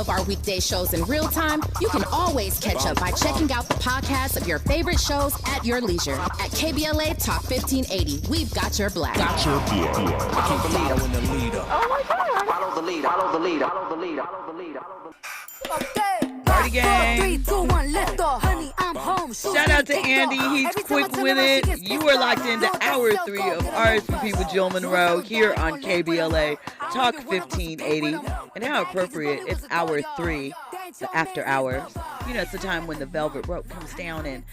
of our weekday shows in real time, you can always catch up by checking out the podcast of your favorite shows at your leisure. At KBLA Talk 1580, we've got your black. Follow the leader. Oh my God. Follow the leader. Follow the leader. Follow the leader. Follow the leader. Party gang. 3, 2, 1, lift off. Honey, I'm home. Shout out to Andy. He's quick with it. You are locked into hour 3 of RSVP with Jill Munroe here on KBLA Talk 1580. And how appropriate, it's hour 3, the after hours. You know, it's the time when the velvet rope comes down and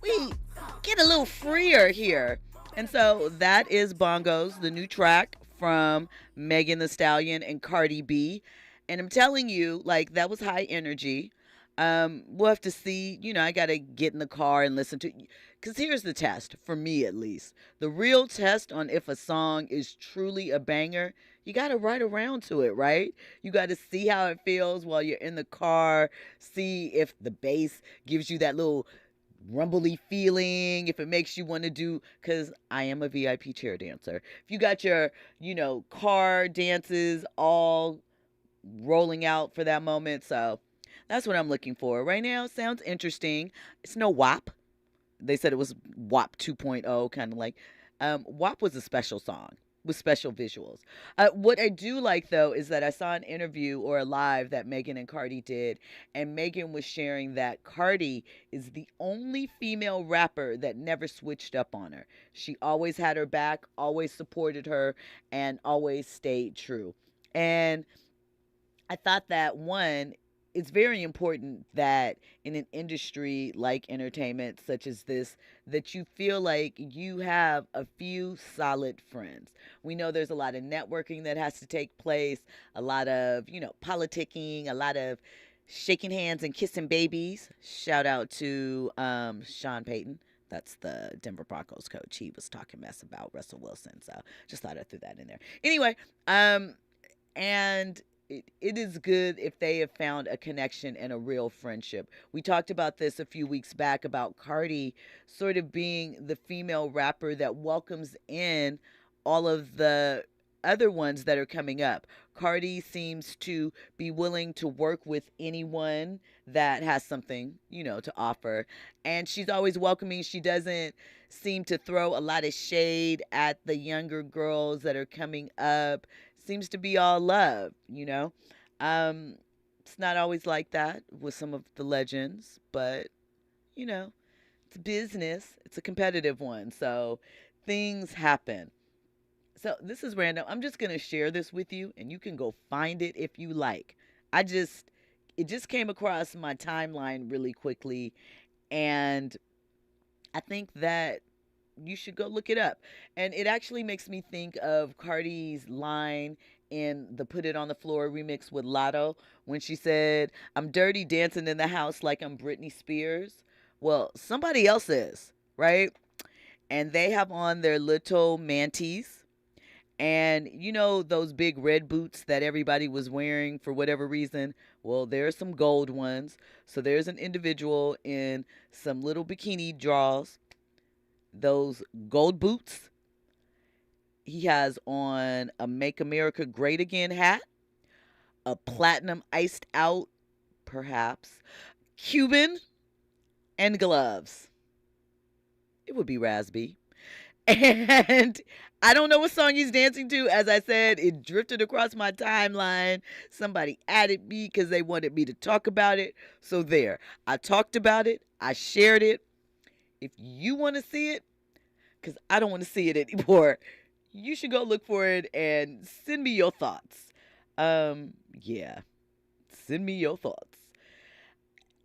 we get a little freer here. And so that is Bongos, the new track from Megan Thee Stallion and Cardi B. And I'm telling you, like, that was high energy. We'll have to see. You know, I got to get in the car and listen to, because here's the test, for me at least. The real test on if a song is truly a banger, you got to ride around to it, right? You got to see how it feels while you're in the car, see if the bass gives you that little rumbly feeling, if it makes you want to do, because I am a VIP chair dancer. If you got your, you know, car dances all rolling out for that moment. So that's what I'm looking for right now. Sounds interesting. It's no WAP. They said it was WAP 2.0, kind of like WAP was a special song with special visuals. What I do like, though, is that I saw an interview or a live that Megan and Cardi did, and Megan was sharing that Cardi is the only female rapper that never switched up on her. She always had her back, always supported her, and always stayed true. And I thought that, one, it's very important that in an industry like entertainment, such as this, that you feel like you have a few solid friends. We know there's a lot of networking that has to take place, a lot of, you know, politicking, a lot of shaking hands and kissing babies. Shout out to Sean Payton. That's the Denver Broncos coach. He was talking mess about Russell Wilson. So just thought I threw that in there. Anyway, and it is good if they have found a connection and a real friendship. We talked about this a few weeks back about Cardi sort of being the female rapper that welcomes in all of the other ones that are coming up. Cardi seems to be willing to work with anyone that has something, you know, to offer. And she's always welcoming. She doesn't seem to throw a lot of shade at the younger girls that are coming up. Seems to be all love, you know. It's not always like that with some of the legends, but, you know, it's business. It's a competitive one, so things happen. So this is random. I'm just going to share this with you, and you can go find it if you like. It just came across my timeline really quickly, and I think that you should go look it up. And it actually makes me think of Cardi's line in the Put It on the Floor remix with Lotto when she said, "I'm dirty dancing in the house like I'm Britney Spears." Well, somebody else is, right? And they have on their little manties. And you know those big red boots that everybody was wearing for whatever reason? Well, there are some gold ones. So there's an individual in some little bikini draws, those gold boots. He has on a Make America Great Again hat, a platinum iced out, perhaps, Cuban, and gloves. It would be Raspy. And I don't know what song he's dancing to. As I said, it drifted across my timeline. Somebody added me because they wanted me to talk about it. So there, I talked about it. I shared it. If you want to see it, because I don't want to see it anymore, you should go look for it and send me your thoughts. Yeah, send me your thoughts.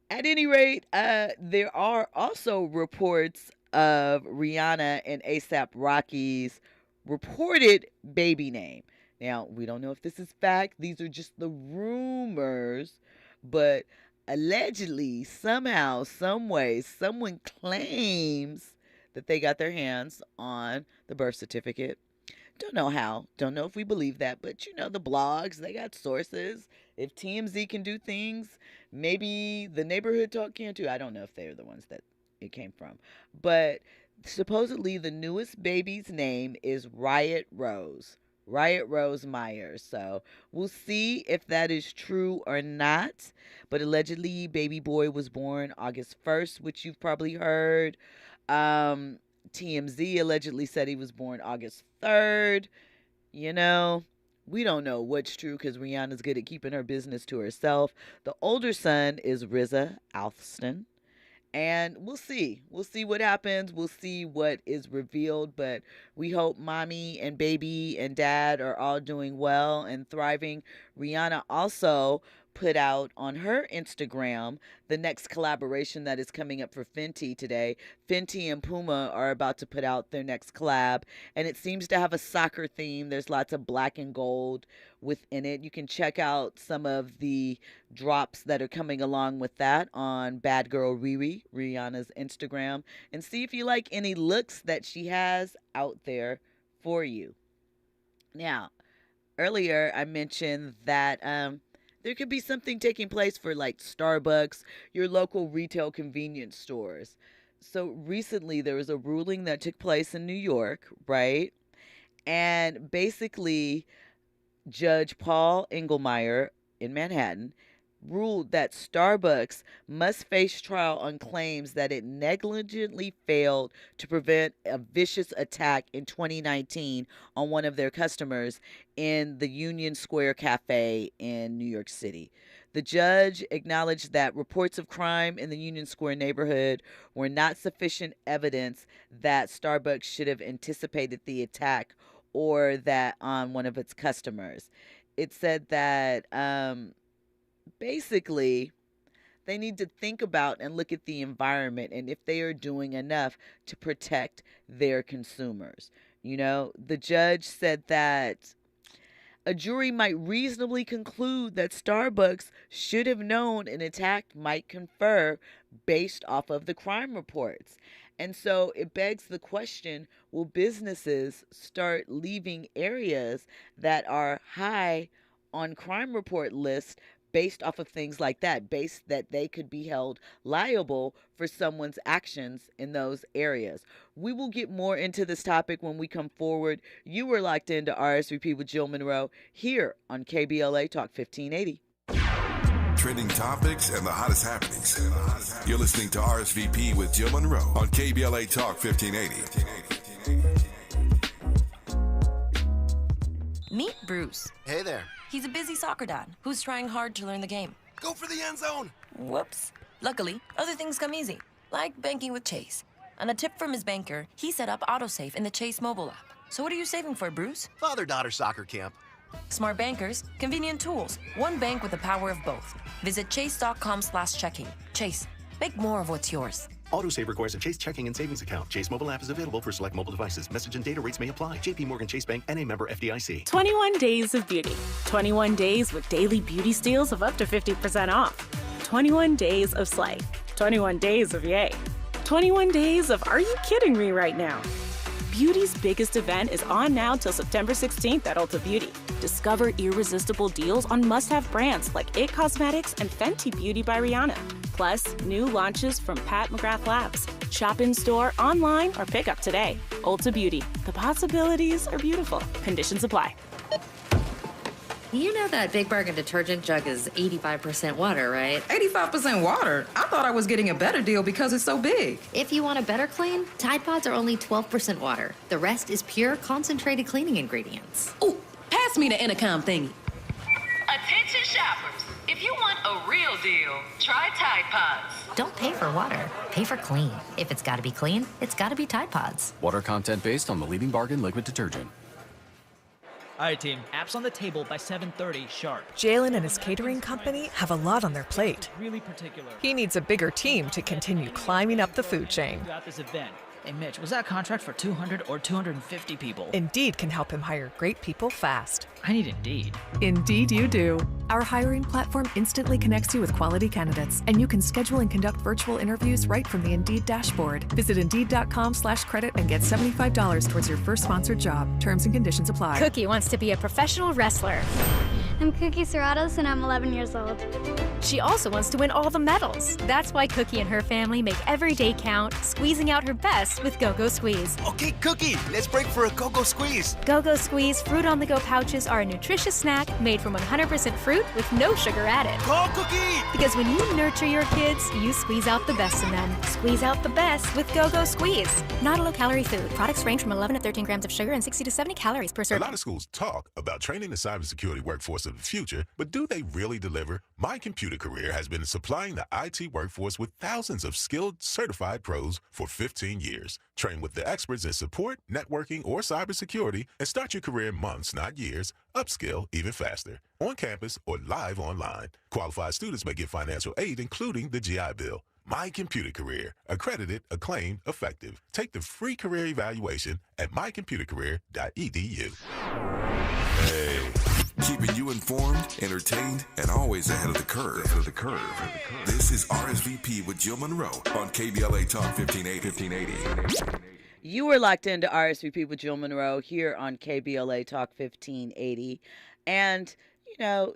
At any rate, there are also reports of Rihanna and A$AP Rocky's reported baby name. Now, we don't know if this is fact. These are just the rumors, but allegedly, somehow, some way, someone claims that they got their hands on the birth certificate. Don't know how. Don't know if we believe that. But, you know, the blogs, they got sources. If TMZ can do things, maybe the Neighborhood Talk can too. I don't know if they're the ones that it came from. But supposedly the newest baby's name is Riot Rose. Riot Rose Myers. So we'll see if that is true or not. But allegedly, baby boy was born August 1st, which you've probably heard. TMZ allegedly said he was born August 3rd. You know, we don't know what's true because Rihanna's good at keeping her business to herself. The older son is Riza Alston. And we'll see. We'll see what happens. We'll see what is revealed. But we hope mommy and baby and dad are all doing well and thriving. Rihanna also put out on her Instagram the next collaboration that is coming up for Fenty today. Fenty and Puma are about to put out their next collab, and it seems to have a soccer theme. There's lots of black and gold within it. You can check out some of the drops that are coming along with that on Bad Girl Riri, Rihanna's Instagram, and see if you like any looks that she has out there for you. Now, earlier I mentioned that there could be something taking place for like Starbucks, your local retail convenience stores. So recently there was a ruling that took place in New York, right? And basically Judge Paul Engelmeyer in Manhattan ruled that Starbucks must face trial on claims that it negligently failed to prevent a vicious attack in 2019 on one of their customers in the Union Square Cafe in New York City. The judge acknowledged that reports of crime in the Union Square neighborhood were not sufficient evidence that Starbucks should have anticipated the attack or that on one of its customers. It said that basically they need to think about and look at the environment and if they are doing enough to protect their consumers. You know, the judge said that a jury might reasonably conclude that Starbucks should have known an attack might confer based off of the crime reports. And so it begs the question, will businesses start leaving areas that are high on crime report lists based off of things like that, based that they could be held liable for someone's actions in those areas? We will get more into this topic when we come forward. You were locked into RSVP with Jill Munroe here on KBLA Talk 1580. Trending topics and the hottest happenings. You're listening to RSVP with Jill Munroe on KBLA Talk 1580. Meet Bruce. Hey there. He's a busy soccer dad who's trying hard to learn the game. Go for the end zone. Whoops. Luckily, other things come easy, like banking with Chase. On a tip from his banker, he set up autosave in the Chase mobile app. So what are you saving for, Bruce? Father-daughter soccer camp. Smart bankers, convenient tools, one bank with the power of both. Visit chase.com/checking. Chase, make more of what's yours. Autosave requires a Chase checking and savings account. Chase mobile app is available for select mobile devices. Message and data rates may apply. JP Morgan Chase Bank and a member FDIC. 21 days of beauty. 21 days with daily beauty steals of up to 50% off. 21 days of Slay. 21 days of Yay. 21 days of Are You Kidding Me right now? Beauty's biggest event is on now till September 16th at Ulta Beauty. Discover irresistible deals on must-have brands like IT Cosmetics and Fenty Beauty by Rihanna. Plus, new launches from Pat McGrath Labs. Shop in store, online, or pick up today. Ulta Beauty. The possibilities are beautiful. Conditions apply. You know that Big Bargain detergent jug is 85% water, right? 85% water? I thought I was getting a better deal because it's so big. If you want a better clean, Tide Pods are only 12% water. The rest is pure, concentrated cleaning ingredients. Ooh, pass me the intercom thingy. Attention shoppers. If you want a real deal, try Tide Pods. Don't pay for water. Pay for clean. If it's got to be clean, it's got to be Tide Pods. Water content based on the leading bargain liquid detergent. All right, team. Apps on the table by 7:30 sharp. Jalen and his catering company have a lot on their plate. Really particular. He needs a bigger team to continue climbing up the food chain. Throughout this event. Hey, Mitch, was that contract for 200 or 250 people? Indeed can help him hire great people fast. I need Indeed. Indeed you do. Our hiring platform instantly connects you with quality candidates, and you can schedule and conduct virtual interviews right from the Indeed dashboard. Visit Indeed.com/credit and get $75 towards your first sponsored job. Terms and conditions apply. Cookie wants to be a professional wrestler. I'm Cookie Serratos, and I'm 11 years old. She also wants to win all the medals. That's why Cookie and her family make every day count, squeezing out her best with Go-Go Squeeze. Okay, Cookie, let's break for a Go-Go Squeeze. Go-Go Squeeze fruit-on-the-go pouches are a nutritious snack made from 100% fruit with no sugar added. Call Cookie! Because when you nurture your kids, you squeeze out the best in them. Squeeze out the best with Go-Go Squeeze. Not a low-calorie food. Products range from 11 to 13 grams of sugar and 60 to 70 calories per A serving. lot of schools talk about training the cybersecurity workforce of the future, but do they really deliver? My Computer Career has been supplying the IT workforce with thousands of skilled, certified pros for 15 years. Train with the experts in support, networking, or cybersecurity, and start your career in months, not years. Upskill even faster. On campus or live online. Qualified students may get financial aid, including the GI Bill. My Computer Career. Accredited, acclaimed, effective. Take the free career evaluation at mycomputercareer.edu. Hey, keeping you informed, entertained, and always ahead of the curve. This is RSVP with Jill Munroe on KBLA Talk 1580. You are locked into RSVP with Jill Munroe here on KBLA Talk 1580. And,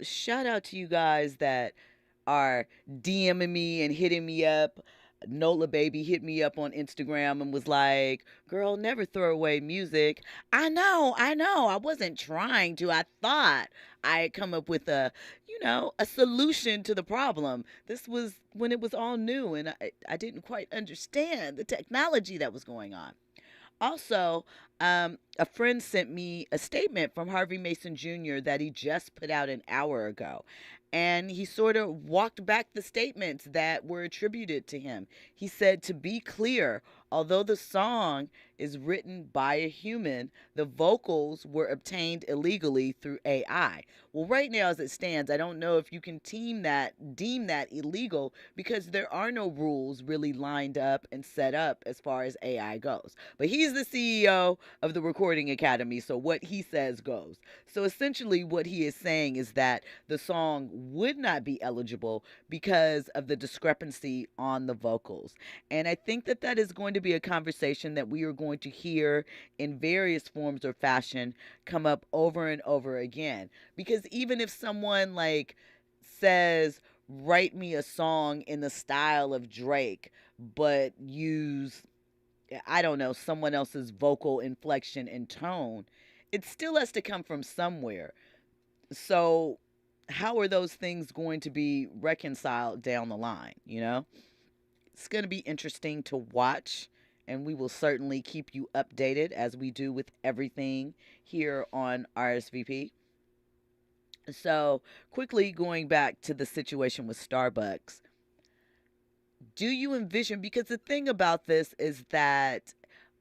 shout out to you guys that are DMing me and hitting me up. Nola Baby hit me up on Instagram and was like, girl, never throw away music. I know. I wasn't trying to. I thought I had come up with a solution to the problem. This was when it was all new and I didn't quite understand the technology that was going on. Also, a friend sent me a statement from Harvey Mason Jr. that he just put out an hour ago. And he sort of walked back the statements that were attributed to him. He said, to be clear, although the song is written by a human, the vocals were obtained illegally through AI. Well, right now as it stands, I don't know if you can deem that illegal because there are no rules really lined up and set up as far as AI goes. But he's the CEO of the Recording Academy, so what he says goes. So essentially what he is saying is that the song would not be eligible because of the discrepancy on the vocals. And I think that is going to be a conversation that we are going to hear in various forms or fashion come up over and over again. Because even if someone says, write me a song in the style of Drake, but use, I don't know, someone else's vocal inflection and tone, it still has to come from somewhere. So how are those things going to be reconciled down the line, It's going to be interesting to watch, and we will certainly keep you updated as we do with everything here on RSVP. So, quickly going back to the situation with Starbucks, do you envision, because the thing about this is that,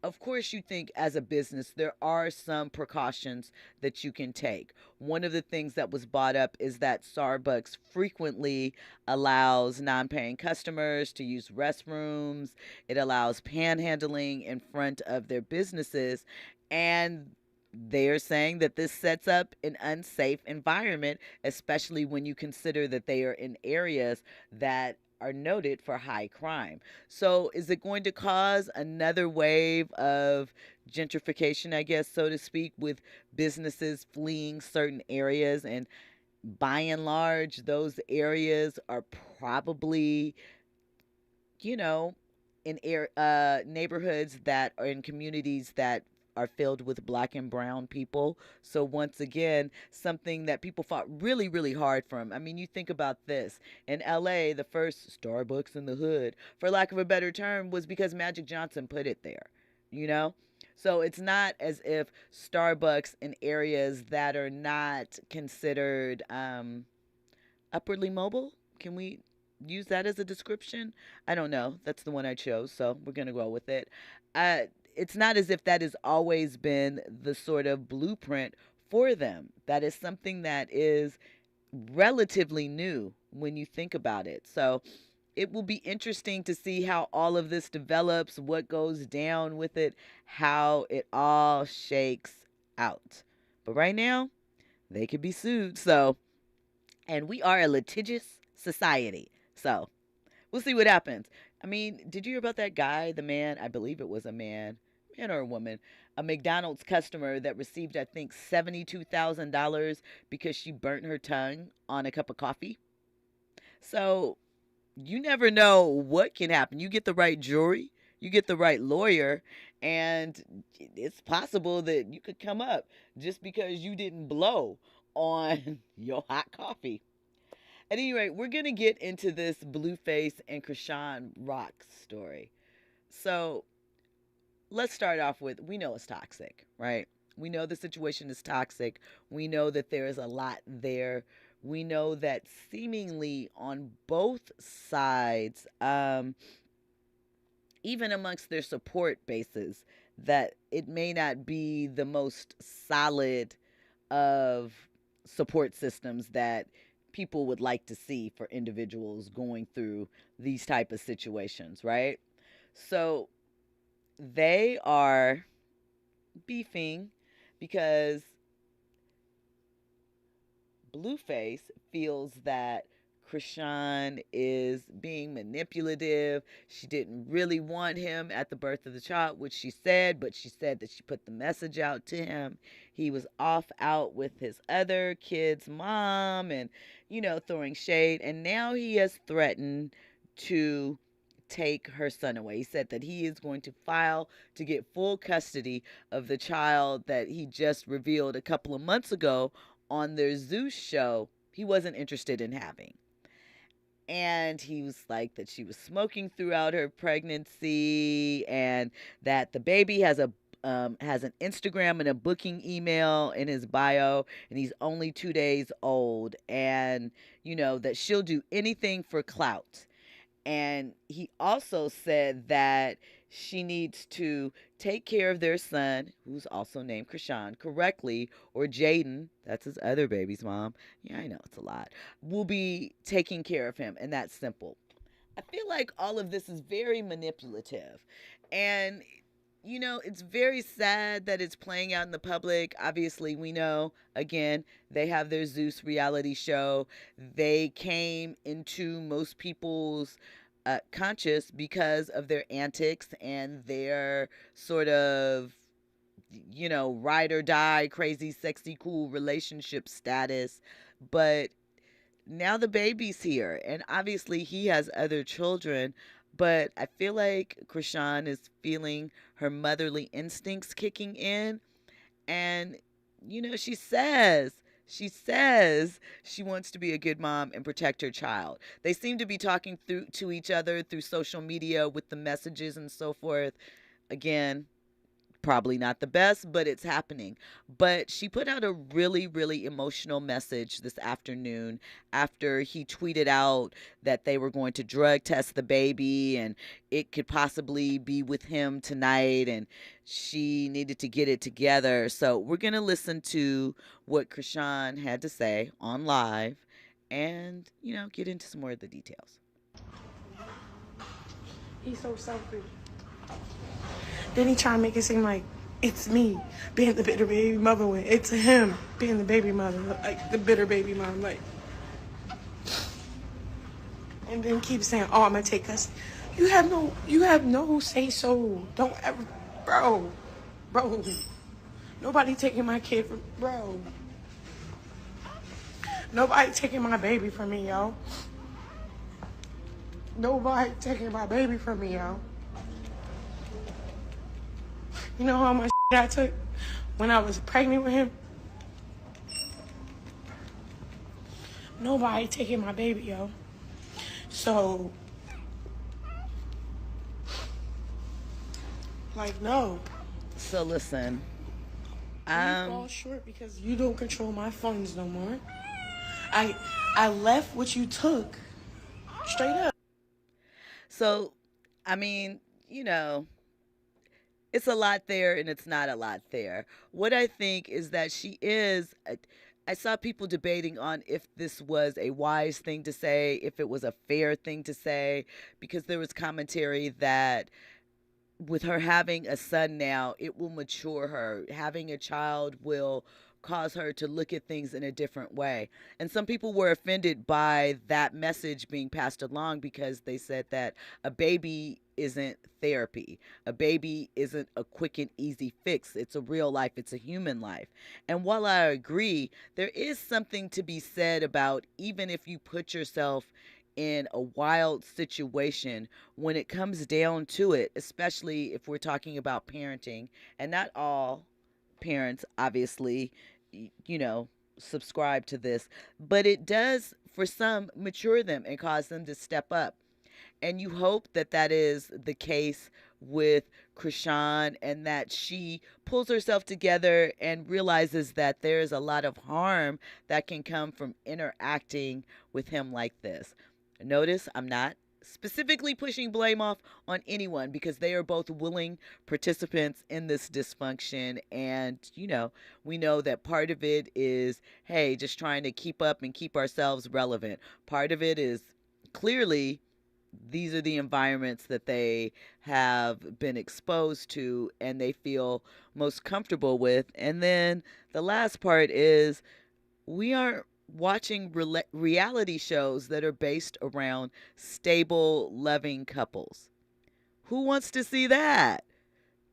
of course, you think as a business, there are some precautions that you can take. One of the things that was brought up is that Starbucks frequently allows non-paying customers to use restrooms. It allows panhandling in front of their businesses. And they're saying that this sets up an unsafe environment, especially when you consider that they are in areas that are noted for high crime. So is it going to cause another wave of gentrification, I guess, so to speak, with businesses fleeing certain areas? And by and large, those areas are probably, in neighborhoods that are in communities that are filled with Black and brown people. So once again, something that people fought really, really hard from. I mean, you think about this. In LA, the first Starbucks in the hood, for lack of a better term, was because Magic Johnson put it there, So it's not as if Starbucks in areas that are not considered upwardly mobile, can we use that as a description? I don't know. That's the one I chose, so we're going to go with it. It's not as if that has always been the sort of blueprint for them. That is something that is relatively new when you think about it. So it will be interesting to see how all of this develops, what goes down with it, how it all shakes out. But right now, they could be sued. And we are a litigious society. So we'll see what happens. I mean, did you hear about that guy, the man? I believe it was a man or a woman, a McDonald's customer that received, I think, $72,000 because she burnt her tongue on a cup of coffee. So you never know what can happen. You get the right jury, you get the right lawyer, and it's possible that you could come up just because you didn't blow on your hot coffee. At any rate, we're going to get into this Blueface and Krishan Rock story. So let's start off with, we know it's toxic, right? We know the situation is toxic. We know that there is a lot there. We know that seemingly on both sides, even amongst their support bases, that it may not be the most solid of support systems that people would like to see for individuals going through these type of situations, right? So they are beefing because Blueface feels that Krishan is being manipulative. She didn't really want him at the birth of the child, which she said, but she said that she put the message out to him. He was off out with his other kid's mom and, throwing shade. And now he has threatened to take her son away. He said that he is going to file to get full custody of the child that he just revealed a couple of months ago on their Zeus show he wasn't interested in having. And he was like that she was smoking throughout her pregnancy, and that the baby has an Instagram and a booking email in his bio, and he's only 2 days old, and that she'll do anything for clout. And he also said that she needs to take care of their son, who's also named Krishan, correctly, or Jaden, that's his other baby's mom. Yeah, I know it's a lot. Will be taking care of him, and that's simple. I feel like all of this is very manipulative. And, it's very sad that it's playing out in the public. Obviously, we know, again, they have their Zeus reality show. They came into most people's conscious because of their antics and their sort of, ride or die, crazy, sexy, cool relationship status. But now the baby's here, and obviously he has other children, but I feel like Krishan is feeling her motherly instincts kicking in. And, she says she wants to be a good mom and protect her child. They seem to be talking to each other through social media with the messages and so forth. Again, probably not the best, but it's happening. But she put out a really, really emotional message this afternoon after he tweeted out that they were going to drug test the baby and it could possibly be with him tonight, and she needed to get it together. So we're going to listen to what Krishan had to say on live and, get into some more of the details. He's so selfish. Then he try to make it seem like it's me being the bitter baby mother when it's him being the baby mother, like the bitter baby mom, like. And then keep saying, "Oh, I'm gonna take custody." You have no say so. Don't ever, bro. Nobody taking my kid from, bro. Nobody taking my baby from me, yo. Nobody taking my baby from me, yo. You know how much I took when I was pregnant with him? Nobody taking my baby, yo. So, no. So listen, You fall short because you don't control my funds no more. I left what you took. Straight up. So, it's a lot there and it's not a lot there. What I think is that I saw people debating on if this was a wise thing to say, if it was a fair thing to say, because there was commentary that with her having a son now, it will mature her. Having a child will cause her to look at things in a different way. And some people were offended by that message being passed along because they said that a baby isn't therapy. A baby isn't a quick and easy fix. It's a real life. It's a human life. And while I agree, there is something to be said about even if you put yourself in a wild situation, when it comes down to it, especially if we're talking about parenting, and not all parents obviously, subscribe to this, but it does for some mature them and cause them to step up. And you hope that that is the case with Krishan, and that she pulls herself together and realizes that there is a lot of harm that can come from interacting with him like this. Notice I'm not specifically pushing blame off on anyone, because they are both willing participants in this dysfunction. And, we know that part of it is, hey, just trying to keep up and keep ourselves relevant. Part of it is clearly these are the environments that they have been exposed to and they feel most comfortable with. And then the last part is we aren't watching reality shows that are based around stable, loving couples. Who wants to see that?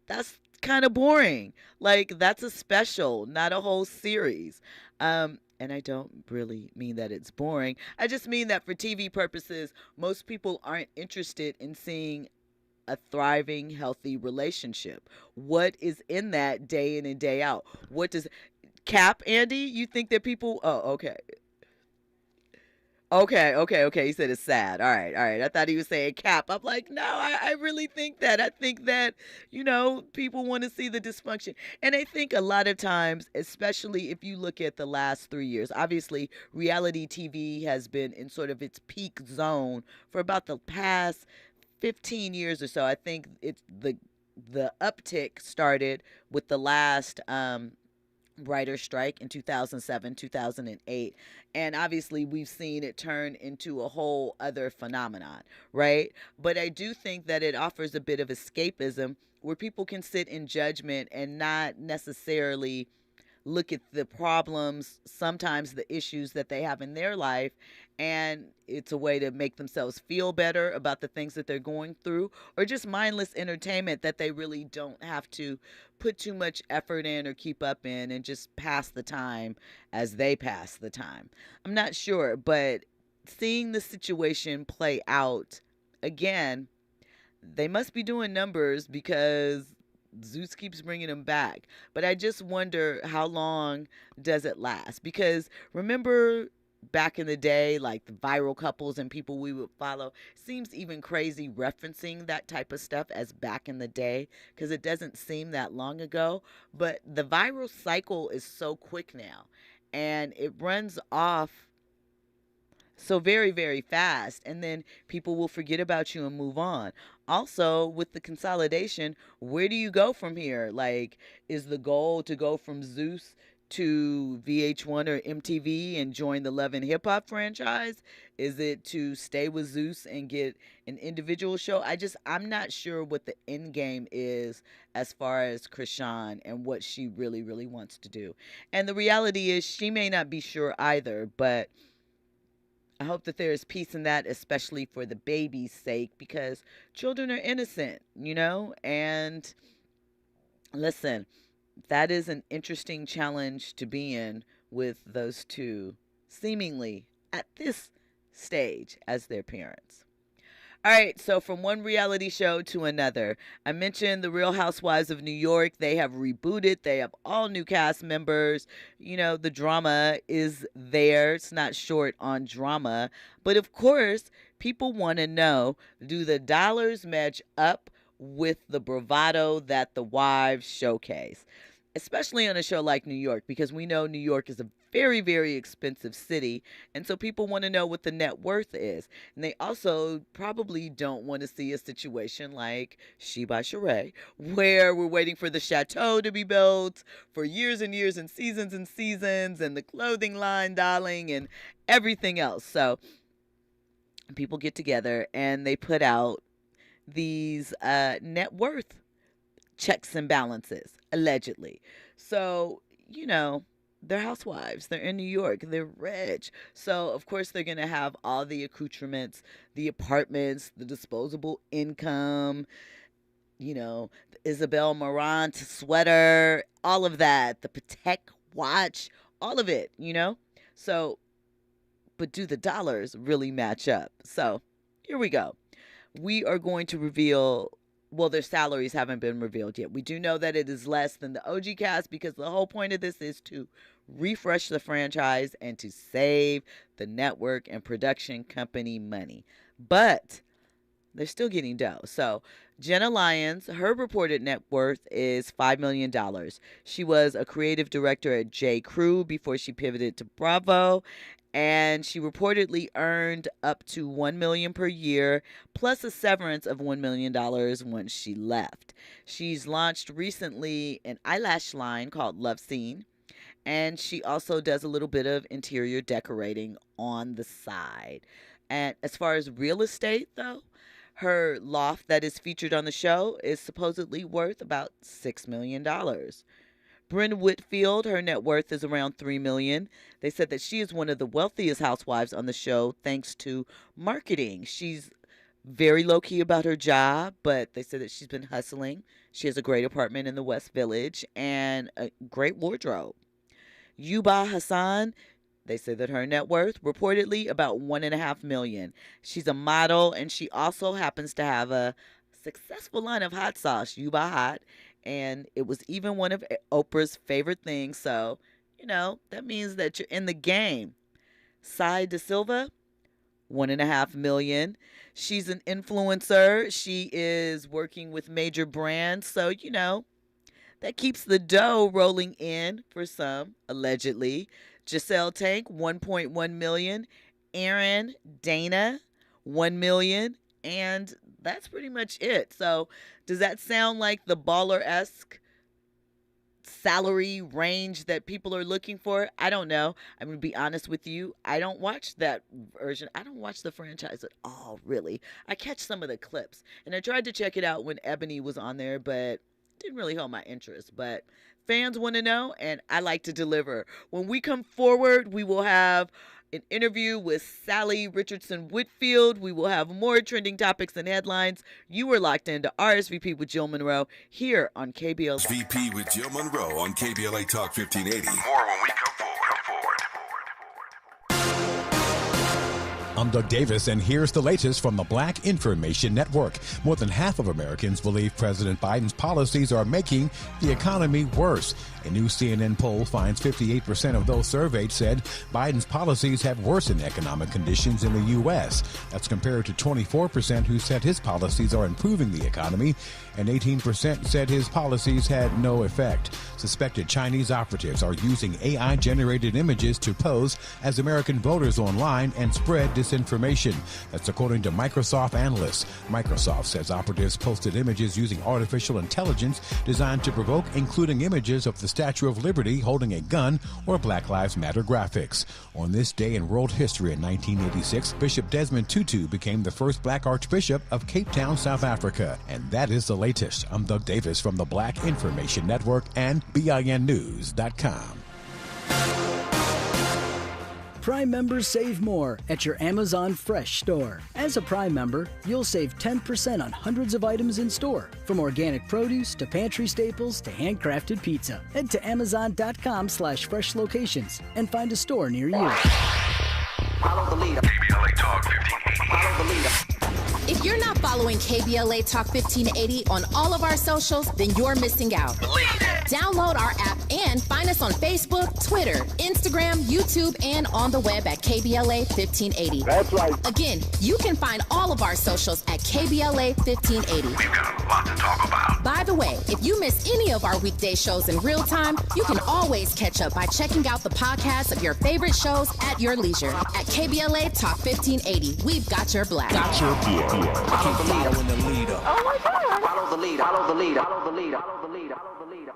That's kind of boring. Like, that's a special, not a whole series. And I don't really mean that it's boring. I just mean that for TV purposes, most people aren't interested in seeing a thriving, healthy relationship. What is in that day in and day out? What does Cap, Andy? You think that people... Oh, okay. Okay. He said it's sad. All right. I thought he was saying Cap. I'm like, no, I really think that. I think that, people want to see the dysfunction. And I think a lot of times, especially if you look at the last 3 years, obviously reality TV has been in sort of its peak zone for about the past 15 years or so. I think it's the uptick started with the last writer's strike in 2007, 2008. And obviously we've seen it turn into a whole other phenomenon, right? But I do think that it offers a bit of escapism where people can sit in judgment and not necessarily look at the problems, sometimes the issues that they have in their life, and it's a way to make themselves feel better about the things that they're going through, or just mindless entertainment that they really don't have to put too much effort in or keep up in, and just pass the time as they pass the time. I'm not sure, but seeing the situation play out, again, they must be doing numbers because Zeus keeps bringing them back. But I just wonder, how long does it last? Because remember back in the day, like the viral couples and people we would follow, seems even crazy referencing that type of stuff as back in the day, because it doesn't seem that long ago. But the viral cycle is so quick now, and it runs off so very, very fast, and then people will forget about you and move on. Also, with the consolidation, where do you go from here? Like, is the goal to go from Zeus to VH1 or MTV and join the Love and Hip Hop franchise? Is it to stay with Zeus and get an individual show? I'm not sure what the end game is as far as Krishan and what she really, really wants to do. And the reality is she may not be sure either, but I hope that there is peace in that, especially for the baby's sake, because children are innocent, and listen, that is an interesting challenge to be in with those two seemingly at this stage as their parents. All right, so from one reality show to another. I mentioned The Real Housewives of New York. They have rebooted. They have all new cast members. The drama is there. It's not short on drama. But of course, people want to know, do the dollars match up with the bravado that the wives showcase? Especially on a show like New York, because we know New York is a very, very expensive city. And so people want to know what the net worth is. And they also probably don't want to see a situation like She by Sheree, where we're waiting for the chateau to be built for years and years and seasons, and the clothing line, darling, and everything else. So people get together and they put out these net worth checks and balances, allegedly. So, they're housewives. They're in New York. They're rich. So, of course, they're going to have all the accoutrements, the apartments, the disposable income, you know, the Isabel Marant sweater, all of that, the Patek watch, all of it, you know? So, but do the dollars really match up? So, here we go. We are going to reveal, well, their salaries haven't been revealed yet. We do know that it is less than the OG cast because the whole point of this is to refresh the franchise and to save the network and production company money. But they're still getting dough. So Jenna Lyons, her reported net worth is $5 million. She was a creative director at J. Crew before she pivoted to Bravo. And she reportedly earned up to $1 million per year, plus a severance of $1 million once she left. She's launched recently an eyelash line called Love Scene. And she also does a little bit of interior decorating on the side. And as far as real estate, though, her loft that is featured on the show is supposedly worth about $6 million. Bryn Whitfield, her net worth is around $3 million. They said that she is one of the wealthiest housewives on the show thanks to marketing. She's very low-key about her job, but they said that she's been hustling. She has a great apartment in the West Village and a great wardrobe. Yuba Hassan, they say that her net worth reportedly about $1.5 million. She's a model, and she also happens to have a successful line of hot sauce, Yuba Hot, and it was even one of Oprah's favorite things. So, you know, that means that you're in the game. Sai Da Silva, $1.5 million. She's an influencer. She is working with major brands. So, you know, that keeps the dough rolling in for some, allegedly. Giselle Tank, $1.1 million. Aaron Dana, $1 million. And that's pretty much it. So does that sound like the baller-esque salary range that people are looking for? I don't know. I'm going to be honest with you. I don't watch that version. I don't watch the franchise at all, really. I catch some of the clips. And I tried to check it out when Ebony was on there, but didn't really hold my interest. But fans want to know, and I like to deliver. When we come forward, we will have an interview with Sally Richardson Whitfield. We will have more trending topics and headlines. You are locked into RSVP with Jill Munroe here on KBLA. RSVP with Jill Munroe on KBLA Talk 1580. More when we come forward. I'm Doug Davis, and here's the latest from the Black Information Network. More than half of Americans believe President Biden's policies are making the economy worse. A new CNN poll finds 58% of those surveyed said Biden's policies have worsened economic conditions in the U.S. That's compared to 24% who said his policies are improving the economy, and 18% said his policies had no effect. Suspected Chinese operatives are using AI-generated images to pose as American voters online and spread disinformation. That's according to Microsoft analysts. Microsoft says operatives posted images using artificial intelligence designed to provoke, including images of the Statue of Liberty holding a gun or Black Lives Matter graphics. On this day in world history in 1986, Bishop Desmond Tutu became the first black archbishop of Cape Town, South Africa. And that is the latest. I'm Doug Davis from the Black Information Network and BINnews.com. Prime members save more at your Amazon Fresh store. As a Prime member, you'll save 10% on hundreds of items in store, from organic produce to pantry staples to handcrafted pizza. Head to Amazon.com/fresh locations and find a store near you. Follow the leader. KBLA Talk 1580. Follow the leader. If you're not following KBLA Talk 1580 on all of our socials, then you're missing out. Download our app and find us on Facebook, Twitter, Instagram, YouTube, and on the web at KBLA 1580. That's right. Again, you can find all of our socials at KBLA 1580. We've got a lot to talk about. By the way, if you miss any of our weekday shows in real time, you can always catch up by checking out the podcast of your favorite shows at your leisure. At KBLA Talk 1580, we've got your black. Got your black. Keep following the leader. Oh my God. Follow the leader. Follow the leader. Follow the leader. Follow the leader. Follow the leader.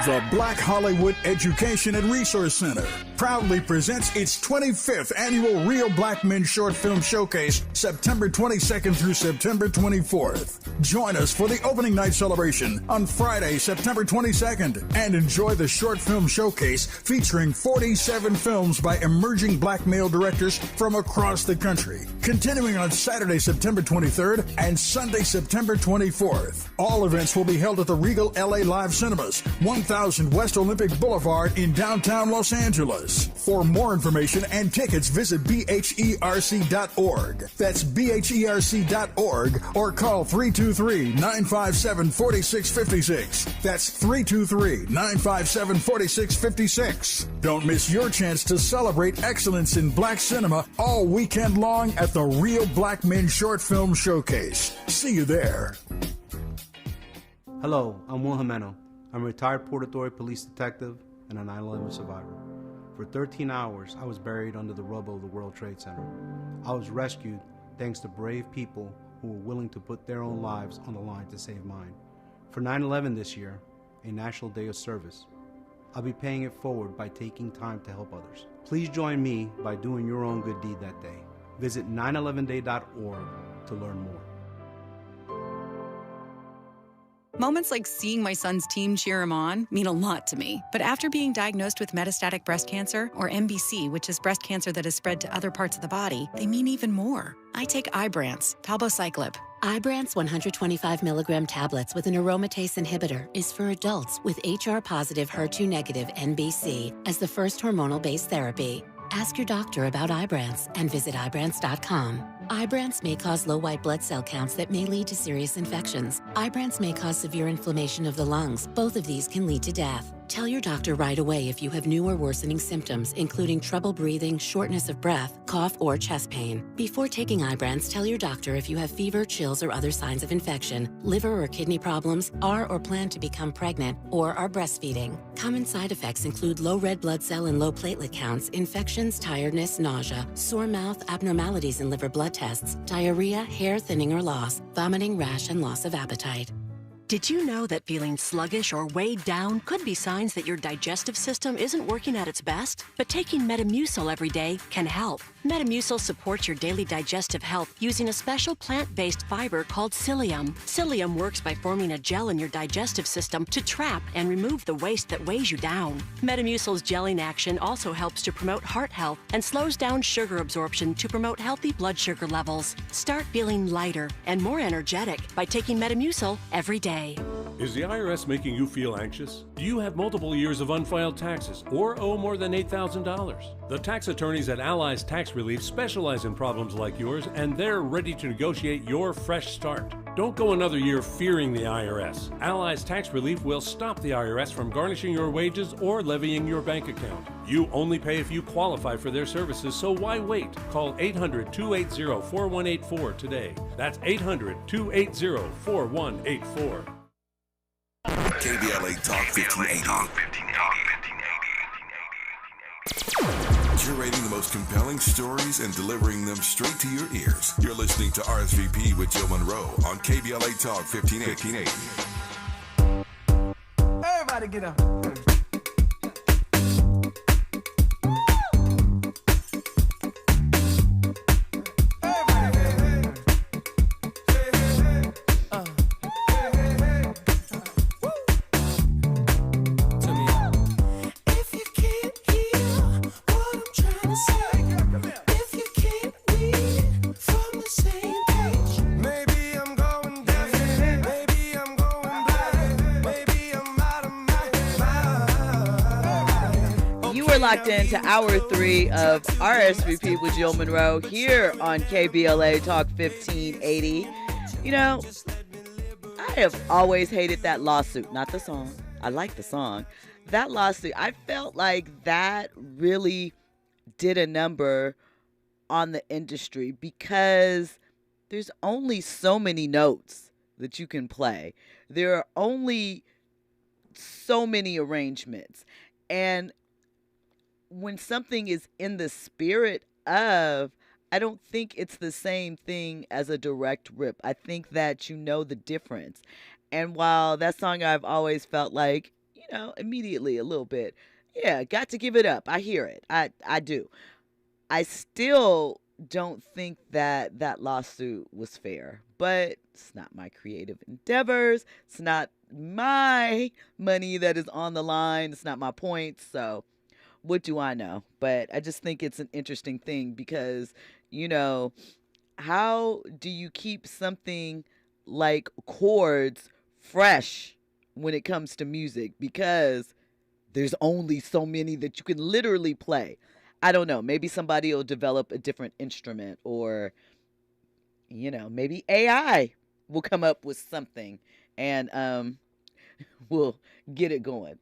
The Black Hollywood Education and Resource Center proudly presents its 25th annual Real Black Men Short Film Showcase, September 22nd through September 24th. Join us for the opening night celebration on Friday, September 22nd, and enjoy the short film showcase featuring 47 films by emerging black male directors from across the country. Continuing on Saturday, September 23rd and Sunday, September 24th. All events will be held at the Regal LA Live Cinemas, 1000 West Olympic Boulevard in downtown Los Angeles. For more information and tickets, visit bherc.org. That's bherc.org or call 323-957-4656. That's 323-957-4656. Don't miss your chance to celebrate excellence in black cinema all weekend long at the Real Black Men Short Film Showcase. See you there. Hello, I'm Will Jimeno. I'm a retired Port Authority police detective and a 9/11 survivor. For 13 hours, I was buried under the rubble of the World Trade Center. I was rescued thanks to brave people who were willing to put their own lives on the line to save mine. For 9/11 this year, a National Day of Service, I'll be paying it forward by taking time to help others. Please join me by doing your own good deed that day. Visit 911day.org to learn more. Moments like seeing my son's team cheer him on mean a lot to me. But after being diagnosed with metastatic breast cancer, or MBC, which is breast cancer that has spread to other parts of the body, they mean even more. I take Ibrance, palbociclib. Ibrance 125 milligram tablets with an aromatase inhibitor is for adults with HR-positive, HER2-negative MBC as the first hormonal-based therapy. Ask your doctor about Ibrance and visit Ibrance.com. Ibrance may cause low white blood cell counts that may lead to serious infections. Ibrance may cause severe inflammation of the lungs. Both of these can lead to death. Tell your doctor right away if you have new or worsening symptoms, including trouble breathing, shortness of breath, cough, or chest pain. Before taking Ibrance, tell your doctor if you have fever, chills, or other signs of infection, liver or kidney problems, are or plan to become pregnant, or are breastfeeding. Common side effects include low red blood cell and low platelet counts, infections, tiredness, nausea, sore mouth, abnormalities in liver blood tests, diarrhea, hair thinning or loss, vomiting, rash, and loss of appetite. Did you know that feeling sluggish or weighed down could be signs that your digestive system isn't working at its best? But taking Metamucil every day can help. Metamucil supports your daily digestive health using a special plant-based fiber called psyllium. Psyllium works by forming a gel in your digestive system to trap and remove the waste that weighs you down. Metamucil's gelling action also helps to promote heart health and slows down sugar absorption to promote healthy blood sugar levels. Start feeling lighter and more energetic by taking Metamucil every day. Is the IRS making you feel anxious? Do you have multiple years of unfiled taxes or owe more than $8,000? The tax attorneys at Allies Tax Relief specialize in problems like yours, and they're ready to negotiate your fresh start. Don't go another year fearing the IRS. Allies Tax Relief will stop the IRS from garnishing your wages or levying your bank account. You only pay if you qualify for their services, so why wait? Call 800-280-4184 today. That's 800-280-4184. KBLA Talk 1580. Curating the most compelling stories and delivering them straight to your ears. You're listening to RSVP with Jill Munroe on KBLA Talk 1580. Everybody get up. Locked into hour 3 of RSVP with Jill Munroe here on KBLA Talk 1580. You know, I have always hated that lawsuit, not the song. I like the song. That lawsuit, I felt like that really did a number on the industry because there's only so many notes that you can play. There are only so many arrangements. And when something is in the spirit of, I don't think it's the same thing as a direct rip. I think that you know the difference. And while that song I've always felt like, immediately a little bit. Yeah, got to give it up. I hear it. I do. I still don't think that that lawsuit was fair, but it's not my creative endeavors. It's not my money that is on the line. It's not my points. So what do I know? But I just think it's an interesting thing because, how do you keep something like chords fresh when it comes to music? Because there's only so many that you can literally play. I don't know. Maybe somebody will develop a different instrument, or, maybe AI will come up with something and we'll get it going.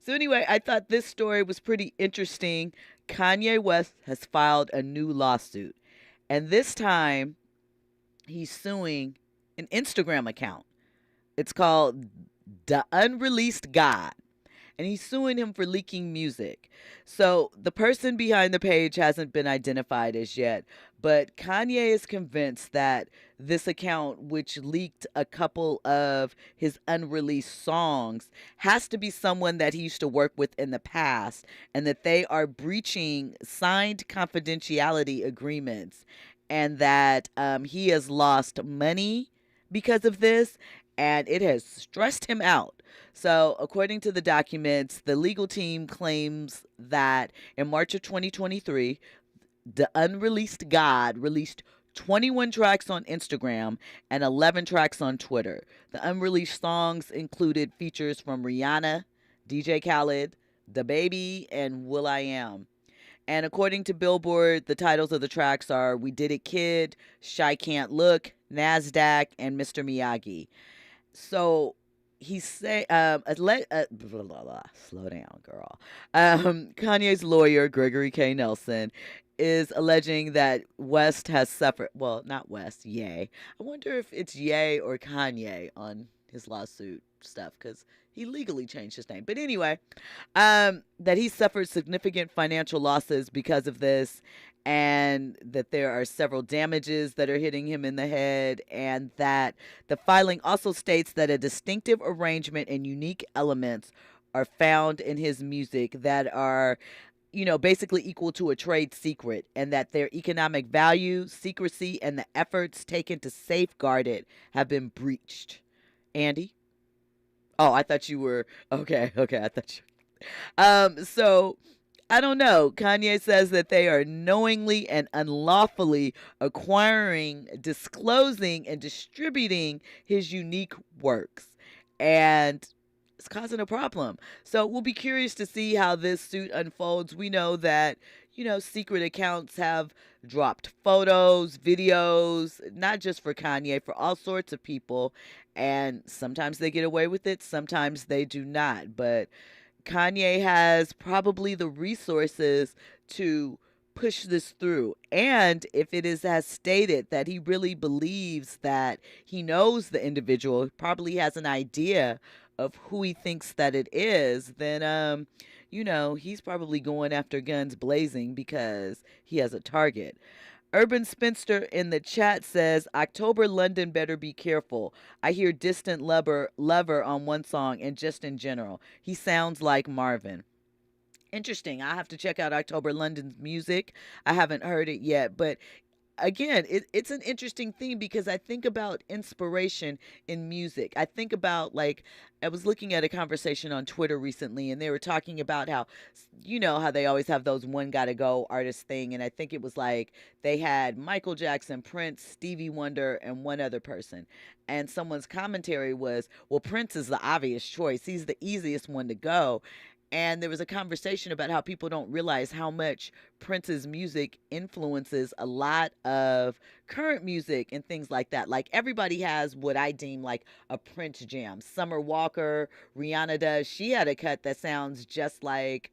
So anyway, I thought this story was pretty interesting. Kanye West has filed a new lawsuit, and this time he's suing an Instagram account. It's called The Unreleased God, and he's suing him for leaking music. So the person behind the page hasn't been identified as yet, but Kanye is convinced that this account, which leaked a couple of his unreleased songs, has to be someone that he used to work with in the past, and that they are breaching signed confidentiality agreements, and that he has lost money because of this, and it has stressed him out. So, according to the documents, the legal team claims that in March of 2023, The Unreleased God released 21 tracks on Instagram and 11 tracks on Twitter. The unreleased songs included features from Rihanna, DJ Khaled, DaBaby, and will.i.am. And according to Billboard, the titles of the tracks are We Did It Kid, Shy Can't Look, NASDAQ, and Mr. Miyagi. So he say, slow down, girl. Kanye's lawyer, Gregory K. Nelson, is alleging that West has suffered, well, not West, Ye. I wonder if it's Ye or Kanye on his lawsuit stuff, because he legally changed his name. But anyway, that he suffered significant financial losses because of this, and that there are several damages that are hitting him in the head, and that the filing also states that a distinctive arrangement and unique elements are found in his music that are, basically equal to a trade secret, and that their economic value, secrecy, and the efforts taken to safeguard it have been breached. Andy? Oh, I thought you were, okay, I thought you, so, I don't know. Kanye says that they are knowingly and unlawfully acquiring, disclosing, and distributing his unique works, and it's causing a problem. So we'll be curious to see how this suit unfolds. We know that, secret accounts have dropped photos, videos, not just for Kanye, for all sorts of people. And sometimes they get away with it, sometimes they do not. But Kanye has probably the resources to push this through. And if it is as stated that he really believes that he knows the individual, probably has an idea of who he thinks that it is, then, he's probably going after guns blazing because he has a target. Urban Spinster in the chat says, October London better be careful. I hear Distant Lover on one song, and just in general. He sounds like Marvin. Interesting. I have to check out October London's music. I haven't heard it yet, but again, it's an interesting thing because I think about inspiration in music. I think about, I was looking at a conversation on Twitter recently, and they were talking about how, how they always have those one gotta go artist thing. And I think it was they had Michael Jackson, Prince, Stevie Wonder, and one other person. And someone's commentary was, well, Prince is the obvious choice. He's the easiest one to go. And there was a conversation about how people don't realize how much Prince's music influences a lot of current music and things like that. Everybody has what I deem a Prince jam. Summer Walker, Rihanna does. She had a cut that sounds just like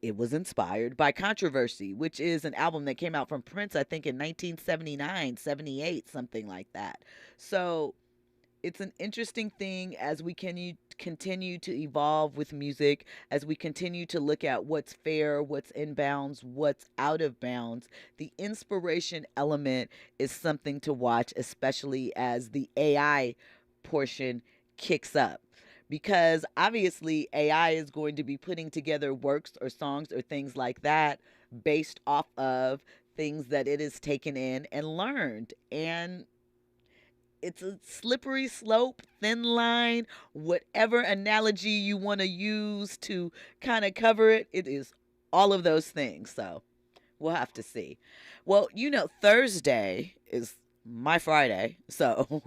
it was inspired by Controversy, which is an album that came out from Prince, I think, in 1979, 78, something like that. So it's an interesting thing as we continue to evolve with music, as we continue to look at what's fair, what's in bounds, what's out of bounds. The inspiration element is something to watch, especially as the AI portion kicks up. because obviously AI is going to be putting together works or songs or things like that based off of things that it has taken in and learned. And it's a slippery slope, thin line, whatever analogy you want to use to kind of cover it. It is all of those things. So we'll have to see. Well, Thursday is my Friday. So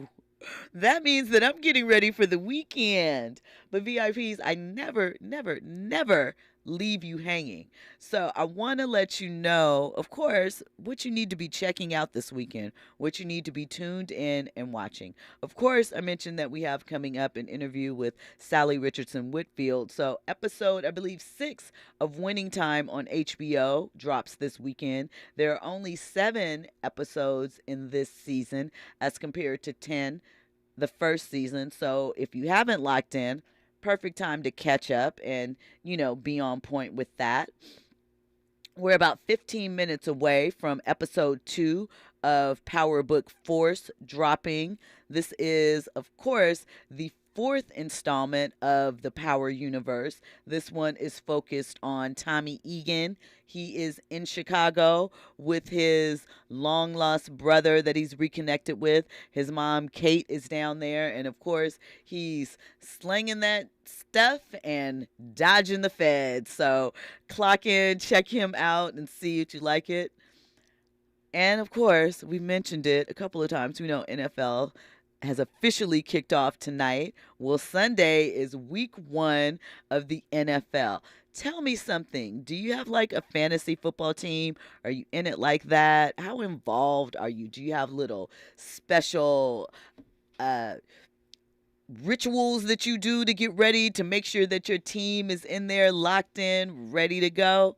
that means that I'm getting ready for the weekend. But VIPs, I never leave you hanging. So I want to let you know, of course, what you need to be checking out this weekend, what you need to be tuned in and watching. Of course, I mentioned that we have coming up an interview with Sally Richardson Whitfield. So episode, I believe, 6 of Winning Time on HBO drops this weekend. There are only 7 episodes in this season as compared to 10 the first season. So if you haven't locked in, perfect time to catch up and, be on point with that. We're about 15 minutes away from episode 2 of Power Book Force dropping. This is, of course, the 4th installment of the Power universe. This one is focused on Tommy Egan. He is in Chicago with his long-lost brother that he's reconnected with. His mom, Kate, is down there. And, of course, he's slinging that stuff and dodging the feds. So clock in, check him out, and see if you like it. And, of course, we mentioned it a couple of times. We know NFL has officially kicked off tonight. Well, Sunday is week 1 of the NFL. Tell me something. Do you have like a fantasy football team? Are you in it like that? How involved are you? Do you have little special rituals that you do to get ready to make sure that your team is in there, locked in, ready to go?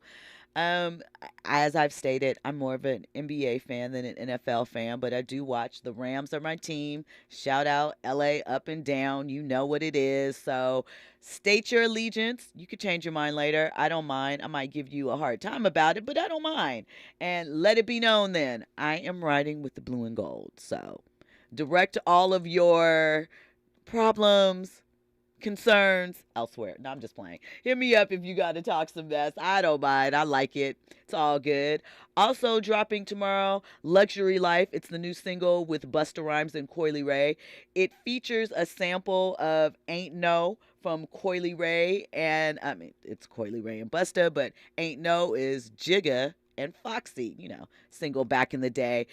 As I've stated, I'm more of an NBA fan than an NFL fan, but I do watch. The Rams are my team. Shout out LA up and down. You know what it is. So state your allegiance. You could change your mind later. I don't mind. I might give you a hard time about it, but I don't mind. And let it be known then, I am riding with the blue and gold. So direct all of your problems, concerns elsewhere. No, I'm just playing. Hit me up if you got to talk some mess. I don't mind. I like it. It's all good. Also dropping tomorrow, Luxury Life. It's the new single with Busta Rhymes and Coily Ray. It features a sample of Ain't No from Coily Ray. And I mean, it's Coily Ray and Busta, but Ain't No is Jigga and Foxy, single back in the day.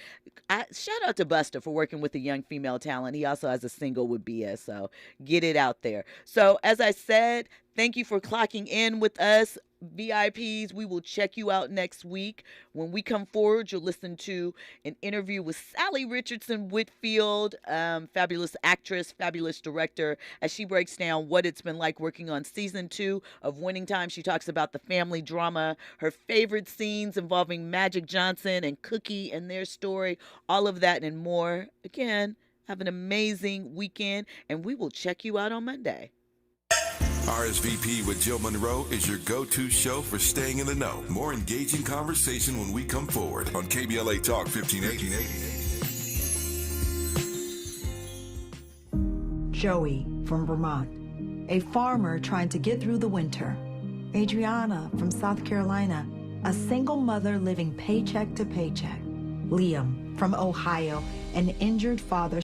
Shout out to Busta for working with a young female talent. He also has a single with Bia, so get it out there. So as I said, thank you for clocking in with us, VIPs. We will check you out next week. When we come forward, you'll listen to an interview with Sally Richardson Whitfield, fabulous actress, fabulous director, as she breaks down what it's been like working on season 2 of Winning Time. She talks about the family drama, her favorite scenes involving Magic Johnson and Cookie and their story, all of that and more. Again, have an amazing weekend, and we will check you out on Monday. RSVP with Jill Munroe is your go-to show for staying in the know. More engaging conversation when we come forward on KBLA Talk 1580. Joey from Vermont, a farmer trying to get through the winter. Adriana from South Carolina, a single mother living paycheck to paycheck. Liam from Ohio, an injured father